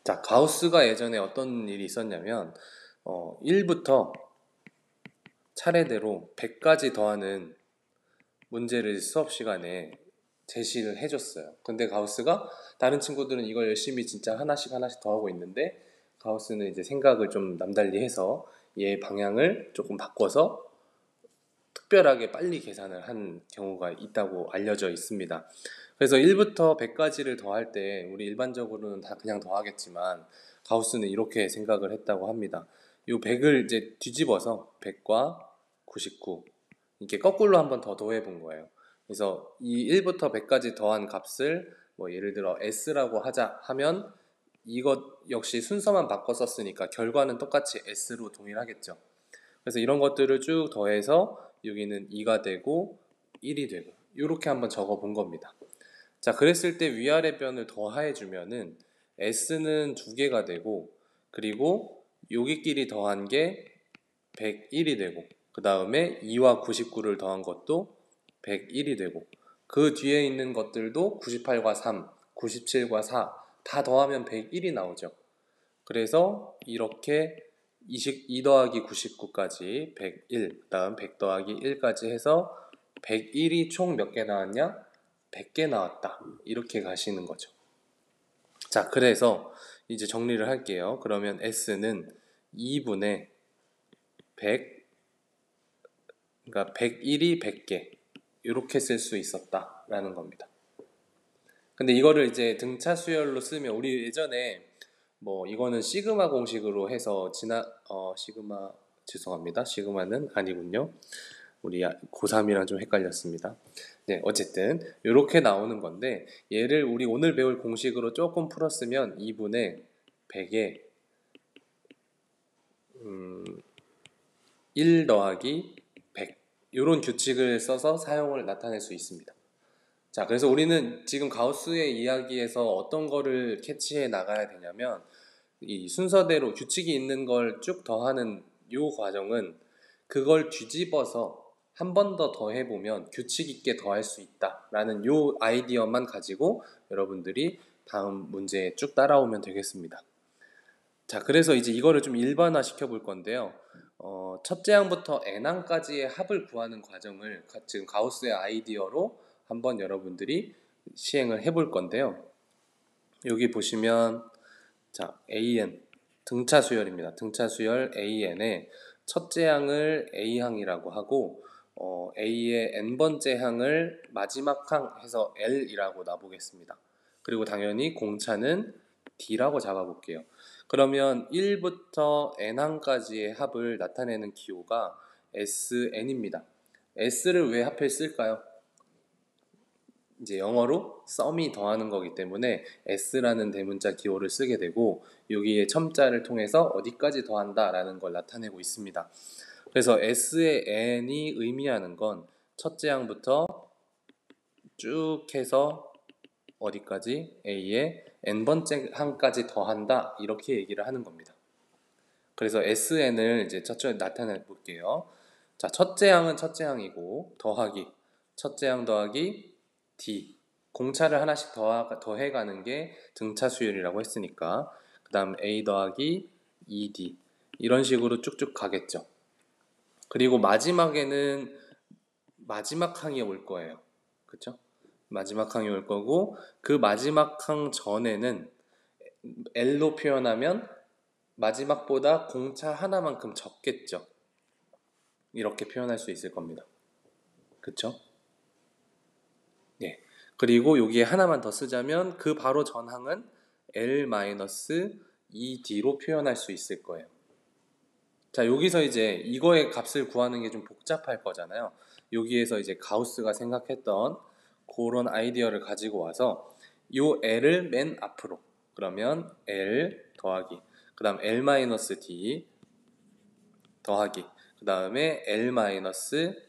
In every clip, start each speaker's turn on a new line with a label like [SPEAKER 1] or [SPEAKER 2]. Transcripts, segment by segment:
[SPEAKER 1] 자, 가우스가 예전에 어떤 일이 있었냐면 1부터 차례대로 100까지 더하는 문제를 수업 시간에 제시를 해줬어요. 근데 가우스가 다른 친구들은 이걸 열심히 진짜 하나씩 하나씩 더하고 있는데 가우스는 이제 생각을 좀 남달리 해서 얘 방향을 조금 바꿔서 특별하게 빨리 계산을 한 경우가 있다고 알려져 있습니다. 그래서 1부터 100까지를 더할 때 우리 일반적으로는 다 그냥 더하겠지만 가우스는 이렇게 생각을 했다고 합니다. 이 100을 이제 뒤집어서 100과 99 이렇게 거꾸로 한번 더 더해 본 거예요. 그래서 이 1부터 100까지 더한 값을 뭐 예를 들어 S라고 하자 하면 이것 역시 순서만 바꿔 썼으니까 결과는 똑같이 S로 동일하겠죠. 그래서 이런 것들을 쭉 더해서 여기는 2가 되고 1이 되고 이렇게 한번 적어 본 겁니다. 자, 그랬을 때 위아래 변을 더해 주면은 S는 2개가 되고 그리고 여기끼리 더한 게 101이 되고 그 다음에 2와 99를 더한 것도 101이 되고 그 뒤에 있는 것들도 98과 3, 97과 4 다 더하면 101이 나오죠. 그래서 이렇게 2 더하기 99까지 101, 그 다음 100 더하기 1까지 해서 101이 총 몇 개 나왔냐? 100개 나왔다. 이렇게 가시는 거죠. 자, 그래서 이제 정리를 할게요. 그러면 S는 2분의 100, 그러니까 101이 100개. 이렇게 쓸 수 있었다라는 겁니다. 근데 이거를 이제 등차 수열로 쓰면 우리 예전에 뭐 이거는 시그마 공식으로 해서 시그마 죄송합니다. 시그마는 아니군요. 우리 고3이랑 좀 헷갈렸습니다. 네, 어쨌든 이렇게 나오는 건데 얘를 우리 오늘 배울 공식으로 조금 풀었으면 2분의 100에 1 더하기 100 이런 규칙을 써서 사용을 나타낼 수 있습니다. 자, 그래서 우리는 지금 가우스의 이야기에서 어떤 거를 캐치해 나가야 되냐면 이 순서대로 규칙이 있는 걸 쭉 더하는 요 과정은 그걸 뒤집어서 한 번 더 더해보면 규칙 있게 더할 수 있다라는 요 아이디어만 가지고 여러분들이 다음 문제에 쭉 따라오면 되겠습니다. 자, 그래서 이제 이거를 좀 일반화 시켜볼 건데요. 첫째 항부터 n항까지의 합을 구하는 과정을 지금 가우스의 아이디어로 한번 여러분들이 시행을 해볼 건데요. 여기 보시면 자, AN 등차 수열입니다. 등차 수열 AN의 첫째 항을 A항이라고 하고 A의 n번째 항을 마지막 항 해서 L이라고 놔보겠습니다. 그리고 당연히 공차는 D라고 잡아볼게요. 그러면 1부터 n항까지의 합을 나타내는 기호가 SN입니다. S를 왜 하필 쓸까요? 이제 영어로 sum이 더하는 거기 때문에 s라는 대문자 기호를 쓰게 되고 여기에 첨자를 통해서 어디까지 더한다 라는 걸 나타내고 있습니다. 그래서 s의 n이 의미하는 건 첫째 항부터 쭉 해서 어디까지? a의 n번째 항까지 더한다 이렇게 얘기를 하는 겁니다. 그래서 sn을 이제 첫째 나타내 볼게요. 자, 첫째 항은 첫째 항이고 더하기 첫째 항 더하기 D 공차를 하나씩 더해가는 게 등차 수열이라고 했으니까 그 다음 A 더하기 2D 이런 식으로 쭉쭉 가겠죠. 그리고 마지막에는 마지막 항이 올 거예요. 그쵸? 마지막 항이 올 거고 그 마지막 항 전에는 L로 표현하면 마지막보다 공차 하나만큼 적겠죠. 이렇게 표현할 수 있을 겁니다. 그쵸? 예. 그리고 여기에 하나만 더 쓰자면 그 바로 전항은 L-2D로 표현할 수 있을 거예요. 자, 여기서 이제 이거의 값을 구하는 게 좀 복잡할 거잖아요. 여기에서 이제 가우스가 생각했던 그런 아이디어를 가지고 와서 요 L을 맨 앞으로 그러면 L 더하기 그 다음 L-D 더하기 그 다음에 L-2D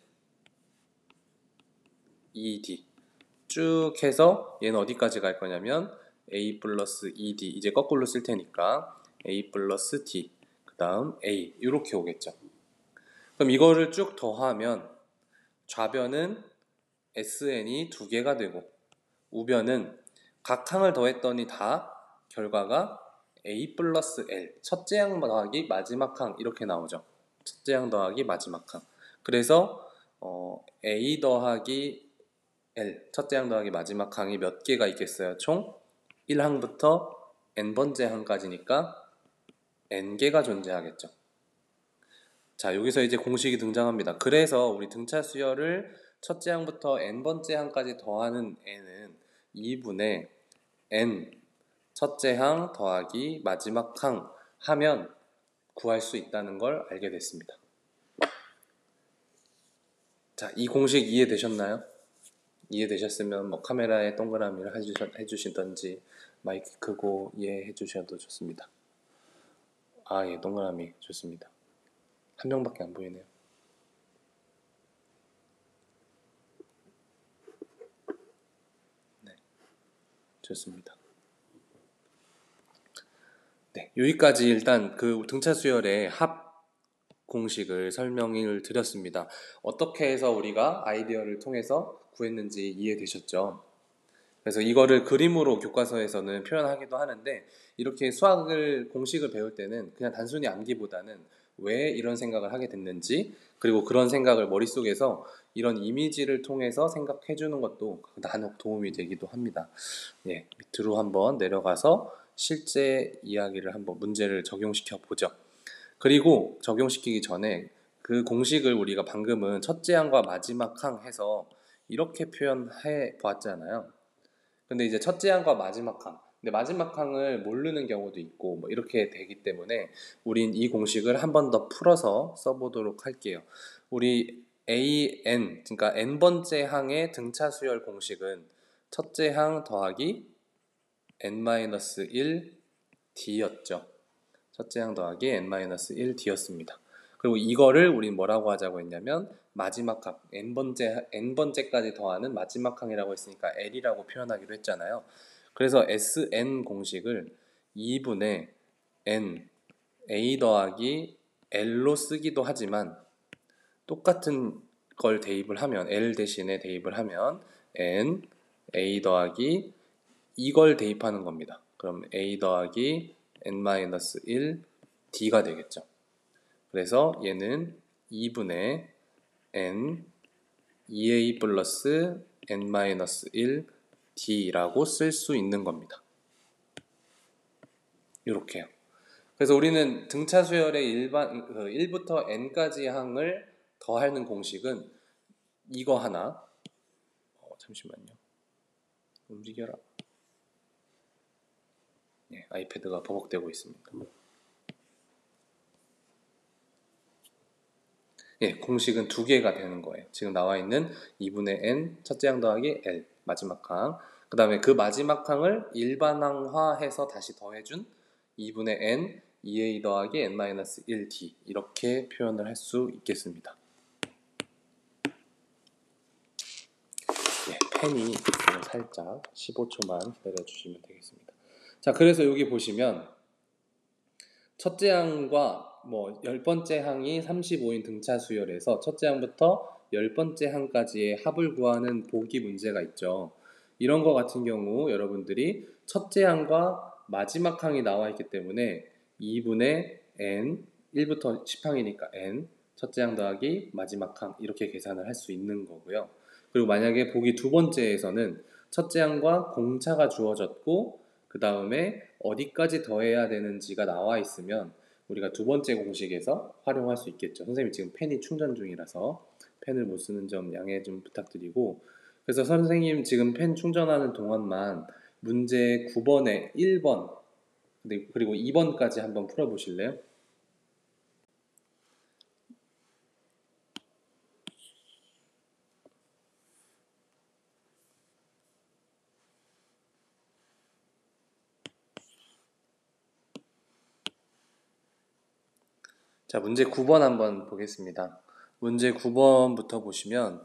[SPEAKER 1] 쭉 해서 얘는 어디까지 갈 거냐면 A 플러스 2D 이제 거꾸로 쓸 테니까 A 플러스 D 그 다음 A 이렇게 오겠죠. 그럼 이거를 쭉 더하면 좌변은 SN이 2개가 되고 우변은 각 항을 더했더니 다 결과가 A 플러스 L, 첫째 항 더하기 마지막 항 이렇게 나오죠. 첫째 항 더하기 마지막 항. 그래서 A 더하기 L, 첫째 항 더하기 마지막 항이 몇 개가 있겠어요? 총 1항부터 n번째 항까지니까 n개가 존재하겠죠. 자, 여기서 이제 공식이 등장합니다. 그래서 우리 등차 수열을 첫째 항부터 n번째 항까지 더하는 n은 2분의 n 첫째 항 더하기 마지막 항 하면 구할 수 있다는 걸 알게 됐습니다. 자, 이 공식 이해되셨나요? 이해되셨으면 뭐 카메라에 동그라미를 해주시던지 마이크 끄고 이해해 주셔도 좋습니다. 아, 예, 동그라미 좋습니다. 한 명밖에 안 보이네요. 네, 좋습니다. 네, 여기까지 일단 그 등차 수열의 합 공식을 설명을 드렸습니다. 어떻게 해서 우리가 아이디어를 통해서 구했는지 이해되셨죠? 그래서 이거를 그림으로 교과서에서는 표현하기도 하는데 이렇게 수학을 공식을 배울 때는 그냥 단순히 암기보다는 왜 이런 생각을 하게 됐는지 그리고 그런 생각을 머릿속에서 이런 이미지를 통해서 생각해 주는 것도 간혹 도움이 되기도 합니다. 예, 밑으로 한번 내려가서 실제 이야기를 한번 문제를 적용시켜 보죠. 그리고 적용시키기 전에 그 공식을 우리가 방금은 첫째 항과 마지막 항 해서 이렇게 표현해 보았잖아요. 근데 이제 첫째 항과 마지막 항. 근데 마지막 항을 모르는 경우도 있고 뭐 이렇게 되기 때문에 우린 이 공식을 한 번 더 풀어서 써보도록 할게요. 우리 AN, 그러니까 n번째 항의 등차 수열 공식은 첫째 항 더하기 n-1 d였죠. 첫째 항 더하기 n-1 d였습니다. 그리고 이거를 우린 뭐라고 하자고 했냐면 마지막 합, n번째까지 더하는 마지막 항이라고 했으니까 L이라고 표현하기로 했잖아요. 그래서 SN 공식을 2분의 N, A 더하기 L로 쓰기도 하지만 똑같은 걸 대입을 하면 L 대신에 대입을 하면 N, A 더하기 이걸 대입하는 겁니다. 그럼 A 더하기 n-1 d가 되겠죠. 그래서 얘는 2분의 n 2a 플러스 n-1 d라고 쓸 수 있는 겁니다. 이렇게요. 그래서 우리는 등차 수열의 1부터 n까지 항을 더하는 공식은 이거 하나 잠시만요. 움직여라. 네, 아이패드가 버벅대고 있습니다. 예, 공식은 두 개가 되는 거예요. 지금 나와 있는 2분의 n 첫째 항 더하기 l 마지막 항. 그 다음에 그 마지막 항을 일반항화해서 다시 더해준 2분의 n 2a 더하기 n-1 d 이렇게 표현을 할 수 있겠습니다. 예, 펜이 살짝 15초만 내려주시면 되겠습니다. 자, 그래서 여기 보시면 첫째 항과 뭐 10번째 항이 35인 등차 수열에서 첫째 항부터 10번째 항까지의 합을 구하는 보기 문제가 있죠. 이런 거 같은 경우 여러분들이 첫째 항과 마지막 항이 나와 있기 때문에 2분의 n 1부터 10항이니까 n 첫째 항 더하기 마지막 항 이렇게 계산을 할 수 있는 거고요. 그리고 만약에 보기 두 번째에서는 첫째 항과 공차가 주어졌고 그 다음에 어디까지 더해야 되는지가 나와 있으면 우리가 두 번째 공식에서 활용할 수 있겠죠. 선생님 지금 펜이 충전 중이라서 펜을 못 쓰는 점 양해 좀 부탁드리고 그래서 선생님 지금 펜 충전하는 동안만 문제 9번에 1번 그리고 2번까지 한번 풀어보실래요? 자, 문제 9번 한번 보겠습니다. 문제 9번부터 보시면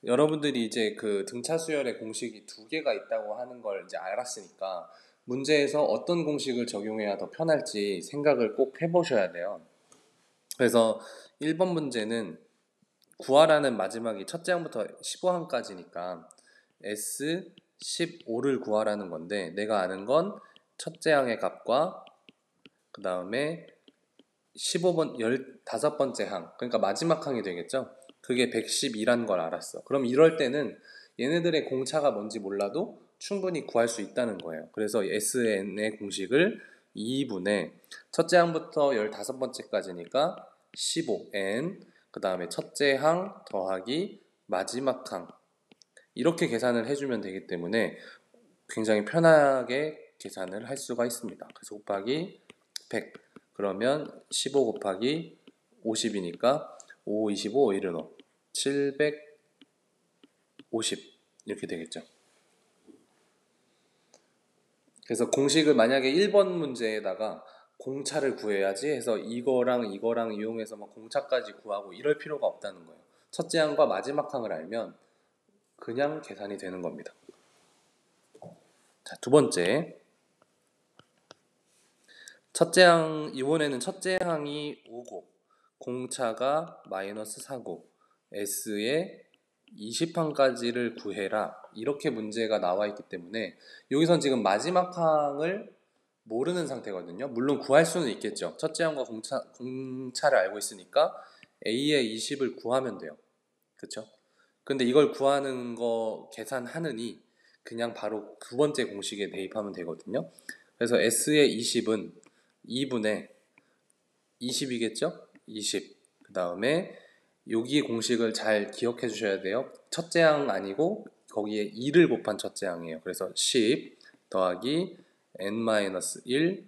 [SPEAKER 1] 여러분들이 이제 그 등차 수열의 공식이 두 개가 있다고 하는 걸 이제 알았으니까 문제에서 어떤 공식을 적용해야 더 편할지 생각을 꼭 해보셔야 돼요. 그래서 1번 문제는 구하라는 마지막이 첫째 항부터 15항까지니까 S15를 구하라는 건데 내가 아는 건 첫째 항의 값과 그 다음에 15번, 15번째 항, 그러니까 마지막 항이 되겠죠. 그게 112란 걸 알았어. 그럼 이럴 때는 얘네들의 공차가 뭔지 몰라도 충분히 구할 수 있다는 거예요. 그래서 SN의 공식을 2분의 첫째 항부터 15번째까지니까 15N, 그 다음에 첫째 항 더하기 마지막 항, 이렇게 계산을 해주면 되기 때문에 굉장히 편하게 계산을 할 수가 있습니다. 그래서 곱하기 100, 그러면 15 곱하기 50이니까 5, 25, 1은 5, 750 이렇게 되겠죠. 그래서 공식을 만약에 1번 문제에다가 공차를 구해야지 해서 이거랑 이거랑 이용해서 막 공차까지 구하고 이럴 필요가 없다는 거예요. 첫째 항과 마지막 항을 알면 그냥 계산이 되는 겁니다. 자, 두 번째. 첫째 항, 이번에는 첫째 항이 5고 공차가 마이너스 4고 S의 20항까지를 구해라, 이렇게 문제가 나와 있기 때문에 여기선 지금 마지막 항을 모르는 상태거든요. 물론 구할 수는 있겠죠. 첫째 항과 공차를 알고 있으니까 A의 20을 구하면 돼요. 그쵸? 근데 이걸 구하는 거 계산하느니 그냥 바로 두 번째 공식에 대입하면 되거든요. 그래서 S의 20은 2분의 20이겠죠? 20. 그 다음에 여기 공식을 잘 기억해 주셔야 돼요. 첫째 항 아니고 거기에 2를 곱한 첫째 항이에요. 그래서 10 더하기 n-1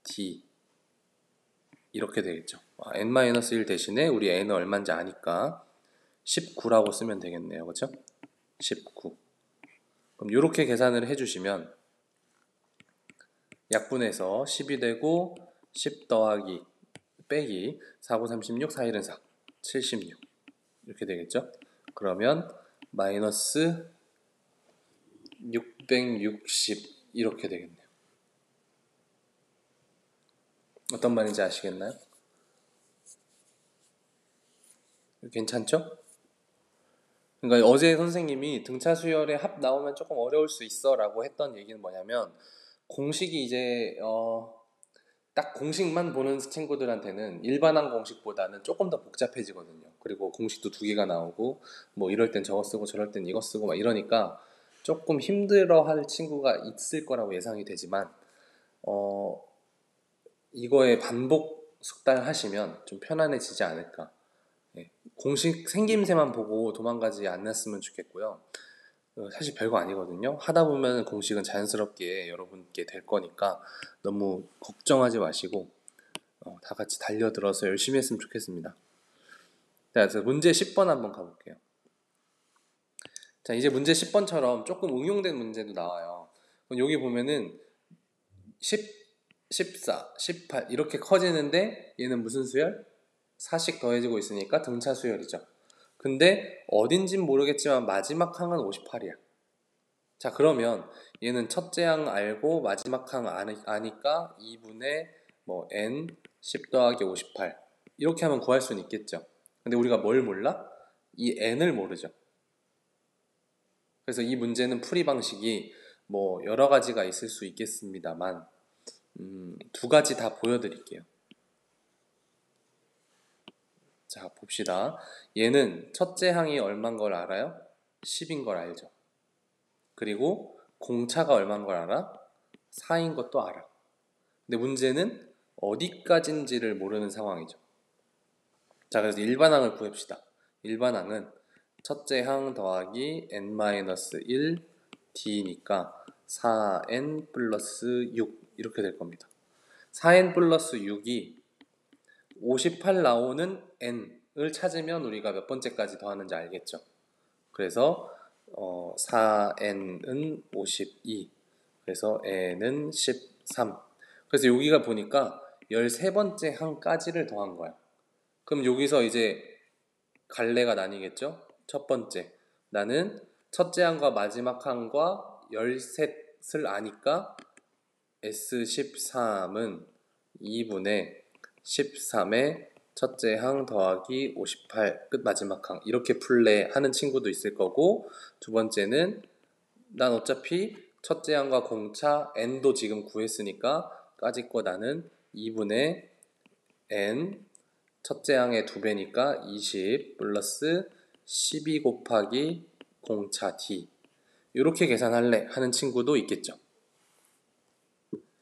[SPEAKER 1] d 이렇게 되겠죠. n-1 대신에 우리 n은 얼마인지 아니까 19라고 쓰면 되겠네요. 그렇죠? 19. 그럼 이렇게 계산을 해주시면 약분해서 10이 되고 10 더하기 빼기 4, 9, 36, 4, 1은 4, 76 이렇게 되겠죠? 그러면 마이너스 660 이렇게 되겠네요. 어떤 말인지 아시겠나요? 괜찮죠? 그러니까 어제 선생님이 등차 수열의 합 나오면 조금 어려울 수 있어 라고 했던 얘기는 뭐냐면 공식이 이제 딱 공식만 보는 친구들한테는 일반항 공식보다는 조금 더 복잡해지거든요. 그리고 공식도 두 개가 나오고 뭐 이럴 땐 저거 쓰고 저럴 땐 이거 쓰고 막 이러니까 조금 힘들어할 친구가 있을 거라고 예상이 되지만 이거에 반복 숙달하시면 좀 편안해지지 않을까. 예, 공식 생김새만 보고 도망가지 않았으면 좋겠고요. 사실 별거 아니거든요. 하다 보면 공식은 자연스럽게 여러분께 될 거니까 너무 걱정하지 마시고 다 같이 달려들어서 열심히 했으면 좋겠습니다. 자, 그래서 문제 10번 한번 가볼게요. 자, 이제 문제 10번처럼 조금 응용된 문제도 나와요. 여기 보면은 10, 14, 18 이렇게 커지는데 얘는 무슨 수열? 4씩 더해지고 있으니까 등차 수열이죠. 근데 어딘진 모르겠지만 마지막 항은 58이야. 자, 그러면 얘는 첫째 항 알고 마지막 항 아니까 2분의 뭐 n 10 더하기 58 이렇게 하면 구할 수는 있겠죠. 근데 우리가 뭘 몰라? 이 n을 모르죠. 그래서 이 문제는 풀이 방식이 뭐 여러 가지가 있을 수 있겠습니다만 두 가지 다 보여드릴게요. 자, 봅시다. 얘는 첫째 항이 얼마인 걸 알아요? 10인 걸 알죠. 그리고 공차가 얼마인 걸 알아? 4인 것도 알아. 근데 문제는 어디까지인지를 모르는 상황이죠. 자, 그래서 일반항을 구합시다. 일반항은 첫째 항 더하기 n-1 d니까 4n 플러스 6 이렇게 될 겁니다. 4n 플러스 6이 58 나오는 n을 찾으면 우리가 몇 번째까지 더하는지 알겠죠. 그래서 4n은 52, 그래서 n은 13. 그래서 여기가 보니까 13번째 항까지를 더한 거야. 그럼 여기서 이제 갈래가 나뉘겠죠. 첫 번째, 나는 첫째 항과 마지막 항과 13을 아니까 S13은 2분의 13의 첫째 항 더하기 58 끝 마지막 항 이렇게 풀래 하는 친구도 있을 거고, 두 번째는 난 어차피 첫째 항과 공차 n도 지금 구했으니까 까짓 거 나는 2분의 n 첫째 항의 2배니까 20 플러스 12 곱하기 공차 d 이렇게 계산할래 하는 친구도 있겠죠.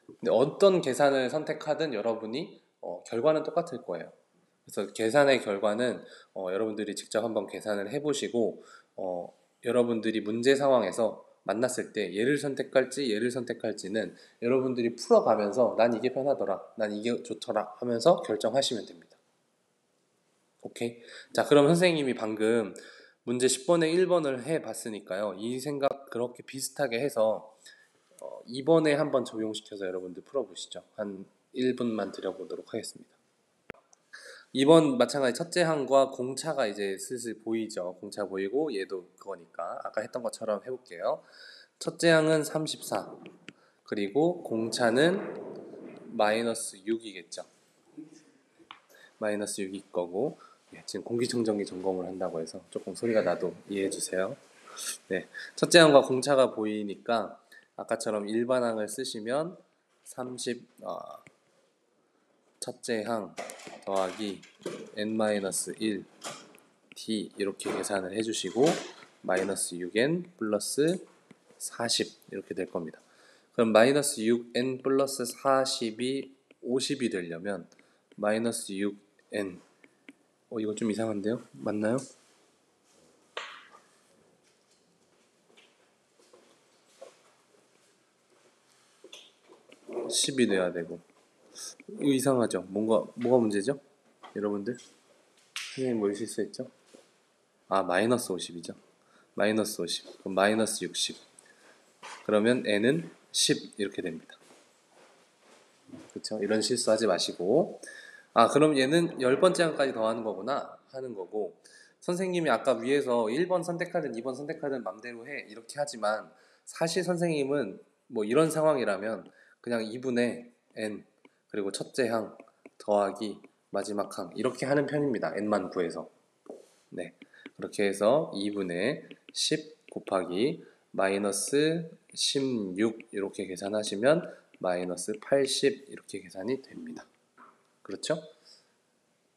[SPEAKER 1] 근데 어떤 계산을 선택하든 여러분이 결과는 똑같을 거예요. 그래서 계산의 결과는 여러분들이 직접 한번 계산을 해보시고 여러분들이 문제 상황에서 만났을 때 얘를 선택할지 얘를 선택할지는 여러분들이 풀어가면서 난 이게 편하더라, 난 이게 좋더라 하면서 결정하시면 됩니다. 오케이? 자, 그럼 선생님이 방금 문제 10번에 1번을 해봤으니까요. 이 생각 그렇게 비슷하게 해서 2번에 한번 적용시켜서 여러분들 풀어보시죠. 한 1분만 드려보도록 하겠습니다. 2번 마찬가지 첫째 항과 공차가 이제 슬슬 보이죠. 공차 보이고 얘도 그거니까 아까 했던 것처럼 해볼게요. 첫째 항은 34 그리고 공차는 마이너스 6이겠죠. 마이너스 6일 거고 지금 공기청정기 점검을 한다고 해서 조금 소리가 나도 이해해주세요. 네, 첫째 항과 공차가 보이니까 아까처럼 일반항을 쓰시면 30 첫째 항 더하기 n-1 d 이렇게 계산을 해주시고 마이너스 6n 플러스 40 이렇게 될 겁니다. 그럼 마이너스 6n 플러스 40이 50이 되려면 마이너스 6n 이거 좀 이상한데요? 맞나요? (10이) 돼야 되고 이거 이상하죠? 뭐가 문제죠? 여러분들? 선생님 뭘 실수했죠? 마이너스 50이죠. 마이너스 50 그럼 마이너스 60 그러면 n은 10 이렇게 됩니다. 그렇죠? 이런 실수하지 마시고 그럼 얘는 10번째 항까지 더하는 거구나 하는 거고 선생님이 아까 위에서 1번 선택하든 2번 선택하든 맘대로 해 이렇게 하지만 사실 선생님은 뭐 이런 상황이라면 그냥 2분의 n 그리고 첫째 항 더하기 마지막 항 이렇게 하는 편입니다. n만 구해서. 네, 그렇게 해서 2분의 10 곱하기 마이너스 16 이렇게 계산하시면 마이너스 80 이렇게 계산이 됩니다. 그렇죠?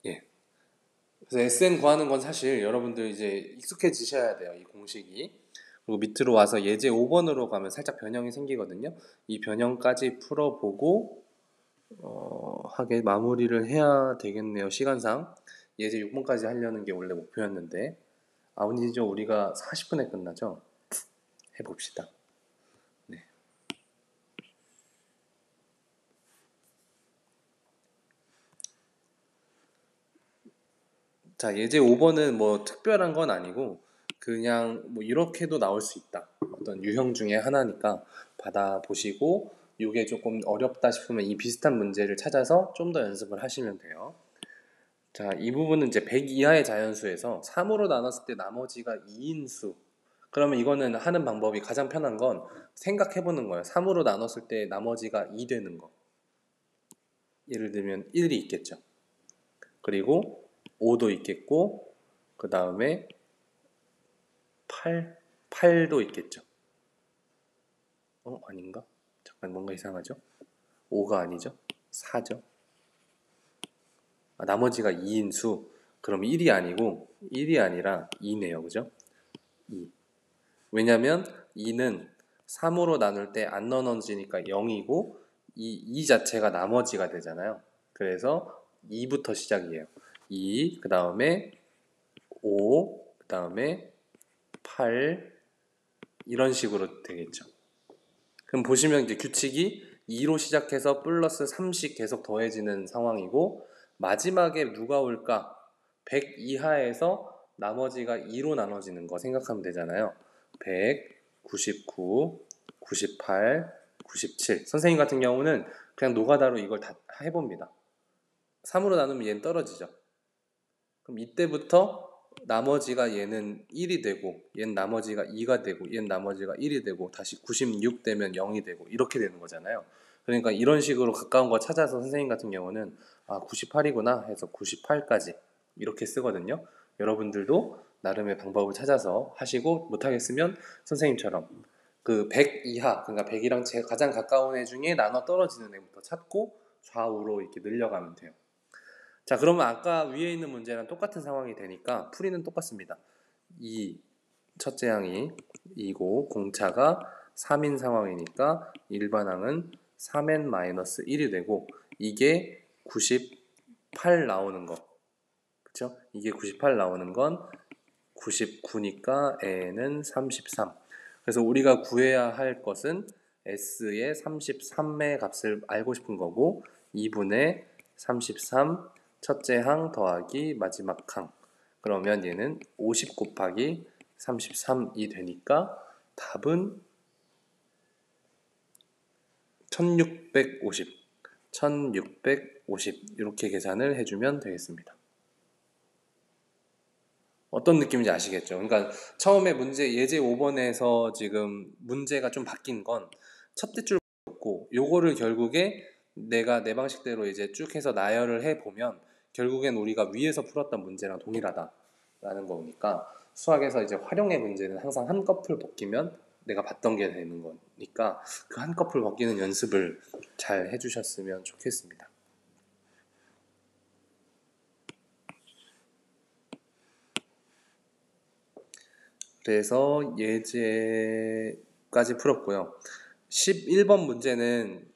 [SPEAKER 1] 예. 그래서 SN 구하는 건 사실 여러분들 이제 익숙해지셔야 돼요. 이 공식이. 그리고 밑으로 와서 예제 5번으로 가면 살짝 변형이 생기거든요. 이 변형까지 풀어보고 하게 마무리를 해야 되겠네요. 시간상. 예제 6번까지 하려는 게 원래 목표였는데 아버지죠 우리가 40분에 끝나죠? 해봅시다. 네. 자, 예제 5번은 뭐 특별한 건 아니고 그냥 뭐 이렇게도 나올 수 있다. 어떤 유형 중에 하나니까 받아보시고 이게 조금 어렵다 싶으면 이 비슷한 문제를 찾아서 좀 더 연습을 하시면 돼요. 자, 이 부분은 이제 100 이하의 자연수에서 3으로 나눴을 때 나머지가 2인 수. 그러면 이거는 하는 방법이 가장 편한 건 생각해보는 거예요. 3으로 나눴을 때 나머지가 2 되는 거. 예를 들면 1이 있겠죠. 그리고 5도 있겠고 그 다음에 8도 있겠죠. 아닌가? 잠깐 뭔가 이상하죠? 5가 아니죠? 4죠? 나머지가 2인 수. 그럼 1이 아니고 1이 아니라 2네요. 그죠? 2. 왜냐면 2는 3으로 나눌 때 안 나눠지니까 0이고 이 자체가 나머지가 되잖아요. 그래서 2부터 시작이에요. 2, 그 다음에 5, 그 다음에 8 이런 식으로 되겠죠. 그럼 보시면 이제 규칙이 2로 시작해서 플러스 3씩 계속 더해지는 상황이고 마지막에 누가 올까? 100 이하에서 나머지가 2로 나눠지는 거 생각하면 되잖아요. 100, 99, 98, 97 선생님 같은 경우는 그냥 노가다로 이걸 다 해봅니다. 3으로 나누면 얘는 떨어지죠. 그럼 이때부터 나머지가 얘는 1이 되고 얘는 나머지가 2가 되고 얘는 나머지가 1이 되고 다시 96 되면 0이 되고 이렇게 되는 거잖아요. 그러니까 이런 식으로 가까운 거 찾아서 선생님 같은 경우는 98이구나 해서 98까지 이렇게 쓰거든요. 여러분들도 나름의 방법을 찾아서 하시고 못하겠으면 선생님처럼 그 100 이하, 그러니까 100이랑 가장 가까운 애 중에 나눠 떨어지는 애부터 찾고 좌우로 이렇게 늘려가면 돼요. 자, 그러면 아까 위에 있는 문제랑 똑같은 상황이 되니까 풀이는 똑같습니다. 이 첫째 항이 2고 공차가 3인 상황이니까 일반항은 3n-1이 되고, 이게 98 나오는 거, 그쵸? 이게 98 나오는 건 99니까 n은 33. 그래서 우리가 구해야 할 것은 s의 33의 값을 알고 싶은 거고, 2분의 33 첫째 항 더하기 마지막 항, 그러면 얘는 50 곱하기 33이 되니까 답은 1650 이렇게 계산을 해주면 되겠습니다. 어떤 느낌인지 아시겠죠? 그러니까 처음에 문제 예제 5번에서 지금 문제가 좀 바뀐 건 첫째 줄 없고, 요거를 결국에 내가 내 방식대로 이제 쭉 해서 나열을 해보면 결국엔 우리가 위에서 풀었던 문제랑 동일하다라는 거니까, 수학에서 이제 활용의 문제는 항상 한꺼풀 벗기면 내가 봤던 게 되는 거니까 그 한꺼풀 벗기는 연습을 잘 해주셨으면 좋겠습니다. 그래서 예제까지 풀었고요. 11번 문제는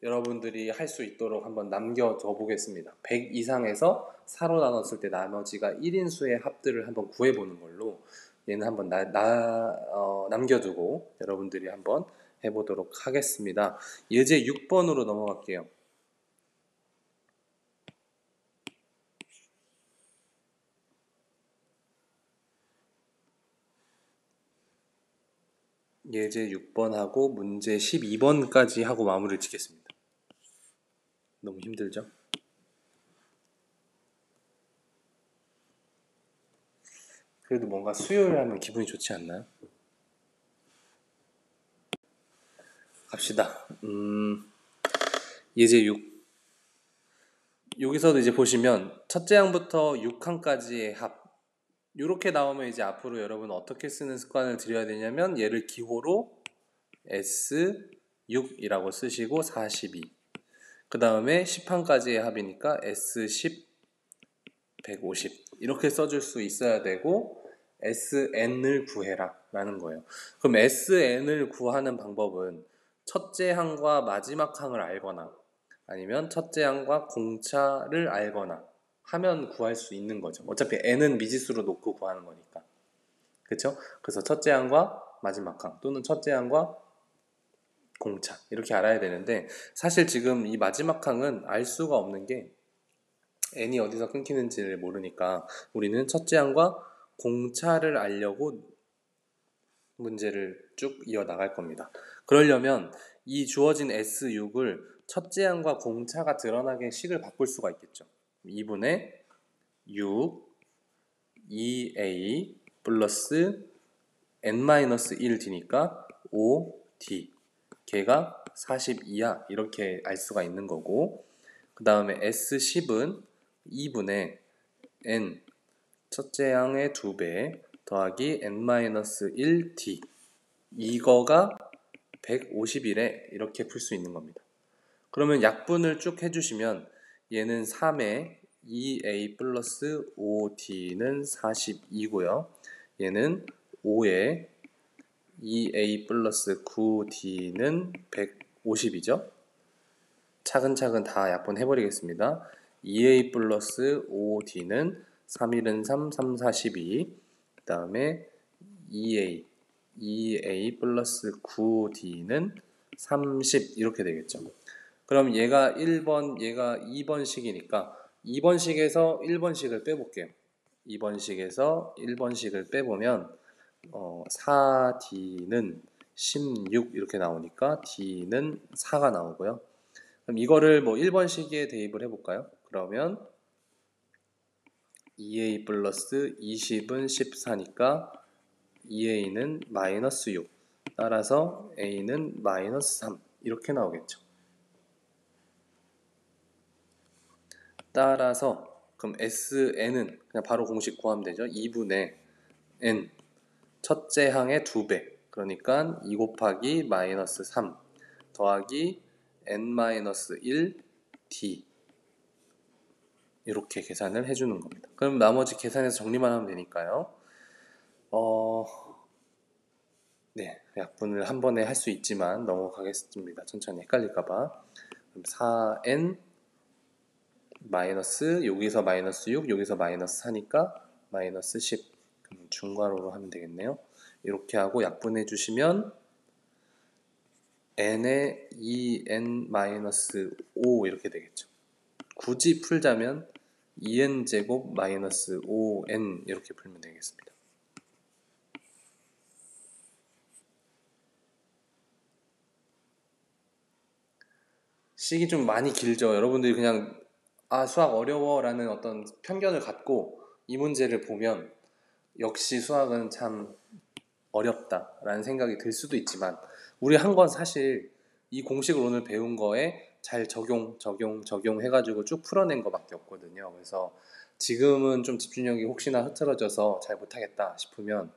[SPEAKER 1] 여러분들이 할 수 있도록 한번 남겨줘 보겠습니다. 100 이상에서 4로 나눴을 때 나머지가 1인수의 합들을 한번 구해보는 걸로 얘는 한번 남겨두고 여러분들이 한번 해보도록 하겠습니다. 예제 6번으로 넘어갈게요. 예제 6번하고 문제 12번까지 하고 마무리를 짓겠습니다. 너무 힘들죠? 그래도 뭔가 수요일 하면 기분이 좋지 않나요? 갑시다. 예제 6. 여기서도 이제 보시면 첫째 항부터 6항까지의 합, 이렇게 나오면 이제 앞으로 여러분 어떻게 쓰는 습관을 들여야 되냐면, 얘를 기호로 S6이라고 쓰시고 42, 그 다음에 10항까지의 합이니까 S10, 150 이렇게 써줄 수 있어야 되고, SN을 구해라 라는 거예요. 그럼 SN을 구하는 방법은 첫째 항과 마지막 항을 알거나 아니면 첫째 항과 공차를 알거나 하면 구할 수 있는 거죠. 어차피 n은 미지수로 놓고 구하는 거니까. 그렇죠? 그래서 첫째 항과 마지막 항 또는 첫째 항과 공차 이렇게 알아야 되는데, 사실 지금 이 마지막 항은 알 수가 없는 게 n이 어디서 끊기는지를 모르니까 우리는 첫째 항과 공차를 알려고 문제를 쭉 이어나갈 겁니다. 그러려면 이 주어진 S6을 첫째 항과 공차가 드러나게 식을 바꿀 수가 있겠죠. 2분의 6 2a 플러스 n-1d니까 5d, 걔가 42야 이렇게 알 수가 있는 거고, 그 다음에 S10은 2분의 n 첫째 항의 2배 더하기 n-1d, 이거가 151에 이렇게 풀 수 있는 겁니다. 그러면 약분을 쭉 해주시면 얘는 3에 2a 플러스 5d는 42고요. 얘는 5에 2a 플러스 9d는 150이죠. 차근차근 다 약분해버리겠습니다. 2a 플러스 5d는 3일은 3, 3, 42, 그 다음에 2a 플러스 9d는 30 이렇게 되겠죠. 그럼 얘가 1번, 얘가 2번식이니까 2번식에서 1번식을 빼볼게요. 2번식에서 1번식을 빼보면 4d는 16 이렇게 나오니까 d는 4가 나오고요. 그럼 이거를 뭐 1번식에 대입을 해볼까요? 그러면 2a 플러스 20은 14니까 2a는 마이너스 6, 따라서 a는 마이너스 3 이렇게 나오겠죠. 따라서 그럼 SN은 그냥 바로 공식 구하면 되죠. 2분의 N 첫째 항의 2배, 그러니까 2 곱하기 마이너스 3 더하기 n-1 d 이렇게 계산을 해주는 겁니다. 그럼 나머지 계산해서 정리만 하면 되니까요. 네, 약분을 한 번에 할 수 있지만 넘어가겠습니다. 천천히 헷갈릴까봐. 그럼 4n 마이너스 여기서 마이너스 6 여기서 마이너스 4니까 마이너스 10 그럼 중괄호로 하면 되겠네요. 이렇게 하고 약분해 주시면 n에 2n-5 이렇게 되겠죠. 굳이 풀자면 2n 제곱 마이너스 5n 이렇게 풀면 되겠습니다. 식이 좀 많이 길죠. 여러분들이 그냥 수학 어려워 라는 어떤 편견을 갖고 이 문제를 보면 역시 수학은 참 어렵다 라는 생각이 들 수도 있지만 우리 한 건 사실 이 공식을 오늘 배운 거에 잘 적용해가지고 쭉 풀어낸 것밖에 없거든요. 그래서 지금은 좀 집중력이 혹시나 흐트러져서 잘 못하겠다 싶으면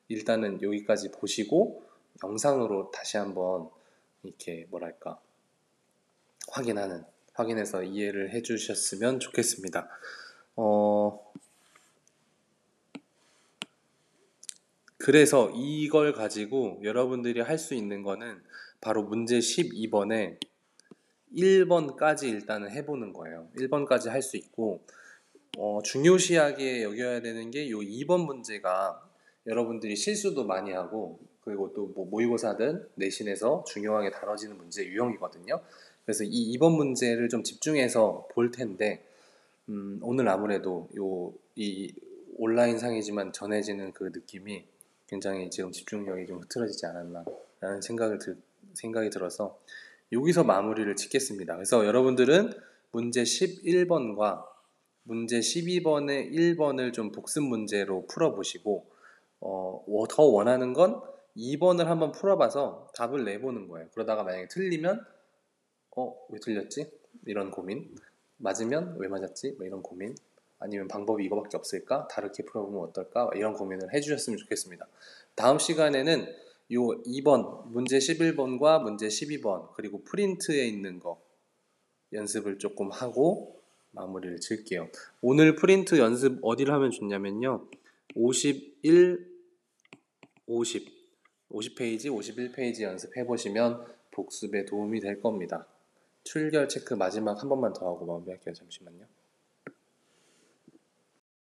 [SPEAKER 1] 일단은 여기까지 보시고 영상으로 다시 한번 이렇게 뭐랄까 확인해서 이해를 해주셨으면 좋겠습니다. 그래서 이걸 가지고 여러분들이 할 수 있는 거는 바로 문제 12번에 1번까지 일단은 해보는 거예요. 1번까지 할 수 있고 중요시하게 여겨야 되는 게 이 2번 문제가 여러분들이 실수도 많이 하고 그리고 또 뭐 모의고사든 내신에서 중요하게 다뤄지는 문제 유형이거든요. 그래서 이 2번 문제를 좀 집중해서 볼 텐데 오늘 아무래도 이 온라인 상이지만 전해지는 그 느낌이 굉장히 지금 집중력이 좀 흐트러지지 않았나 라는 생각이 들어서 여기서 마무리를 짓겠습니다. 그래서 여러분들은 문제 11번과 문제 12번의 1번을 좀 복습 문제로 풀어보시고 더 원하는 건 2번을 한번 풀어봐서 답을 내보는 거예요. 그러다가 만약에 틀리면 왜 틀렸지? 이런 고민. 맞으면 왜 맞았지? 뭐 이런 고민. 아니면 방법이 이거밖에 없을까? 다르게 풀어보면 어떨까? 이런 고민을 해주셨으면 좋겠습니다. 다음 시간에는 요 2번, 문제 11번과 문제 12번 그리고 프린트에 있는 거 연습을 조금 하고 마무리를 질게요. 오늘 프린트 연습 어디를 하면 좋냐면요. 51, 50페이지, 51페이지 연습해보시면 복습에 도움이 될 겁니다. 출결 체크 마지막 한 번만 더 하고 마무리할게요. 잠시만요.